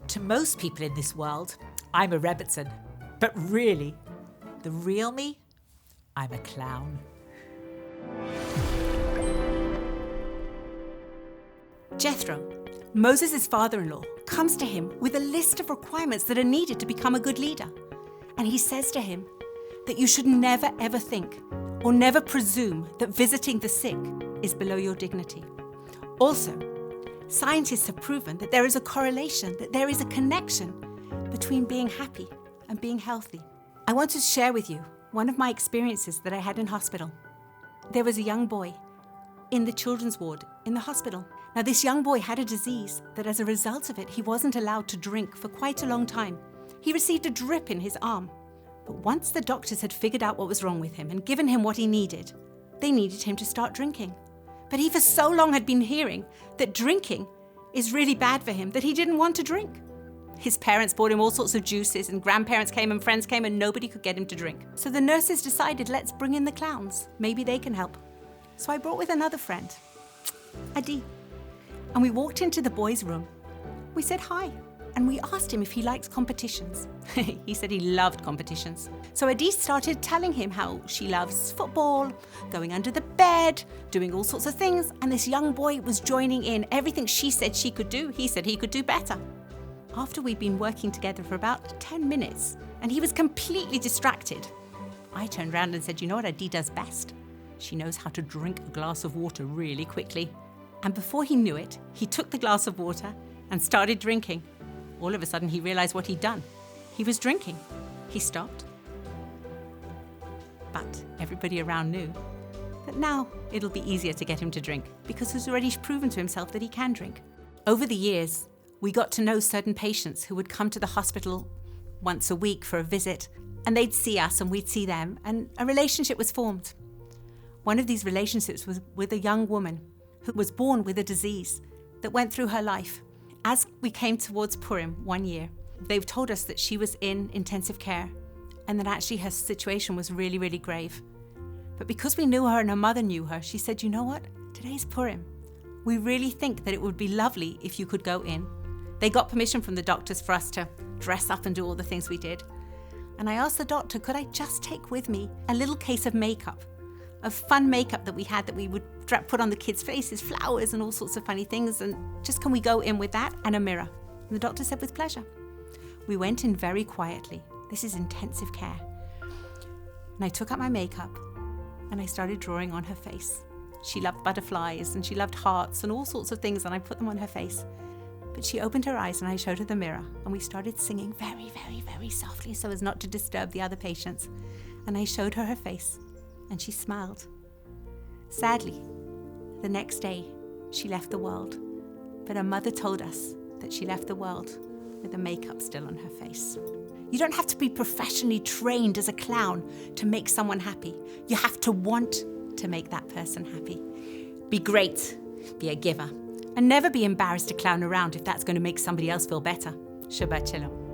To most people in this world, I'm a Rebbitzin. But really, the real me, I'm a clown. Jethro, Moses' father-in-law, comes to him with a list of requirements that are needed to become a good leader. And he says to him that you should never ever think or never presume that visiting the sick is below your dignity. Also, scientists have proven that there is a correlation, that there is a connection between being happy and being healthy. I want to share with you one of my experiences that I had in hospital. There was a young boy in the children's ward in the hospital. Now, this young boy had a disease that as a result of it, he wasn't allowed to drink for quite a long time. He received a drip in his arm. But once the doctors had figured out what was wrong with him and given him what he needed, they needed him to start drinking. But he for so long had been hearing that drinking is really bad for him that he didn't want to drink. His parents bought him all sorts of juices and grandparents came and friends came and nobody could get him to drink. So the nurses decided, let's bring in the clowns. Maybe they can help. So I brought with another friend, Adi. And we walked into the boys' room. We said hi. And we asked him if he likes competitions. He said he loved competitions. So Adi started telling him how she loves football, going under the bed, doing all sorts of things. And this young boy was joining in. Everything she said she could do, he said he could do better. After we'd been working together for about 10 minutes, and he was completely distracted, I turned around and said, you know what Adi does best? She knows how to drink a glass of water really quickly. And before he knew it, he took the glass of water and started drinking. All of a sudden, he realized what he'd done. He was drinking. He stopped. But everybody around knew that now it'll be easier to get him to drink because he's already proven to himself that he can drink. Over the years, we got to know certain patients who would come to the hospital once a week for a visit, and they'd see us and we'd see them, and a relationship was formed. One of these relationships was with a young woman who was born with a disease that went through her life. As we came towards Purim one year, they told us that she was in intensive care and that actually her situation was really, really grave. But because we knew her and her mother knew her, she said, you know what? Today's Purim. We really think that it would be lovely if you could go in. They got permission from the doctors for us to dress up and do all the things we did. And I asked the doctor, could I just take with me a little case of makeup, of fun makeup that we had that we would put on the kids' faces, flowers and all sorts of funny things, and just can we go in with that and a mirror? And the doctor said, with pleasure. We went in very quietly. This is intensive care. And I took out my makeup and I started drawing on her face. She loved butterflies and she loved hearts and all sorts of things, and I put them on her face. But she opened her eyes and I showed her the mirror, and we started singing very, very, very softly so as not to disturb the other patients. And I showed her face and she smiled. Sadly, the next day, she left the world, but her mother told us that she left the world with the makeup still on her face. You don't have to be professionally trained as a clown to make someone happy. You have to want to make that person happy. Be great, be a giver, and never be embarrassed to clown around if that's going to make somebody else feel better. Shabbat Shalom.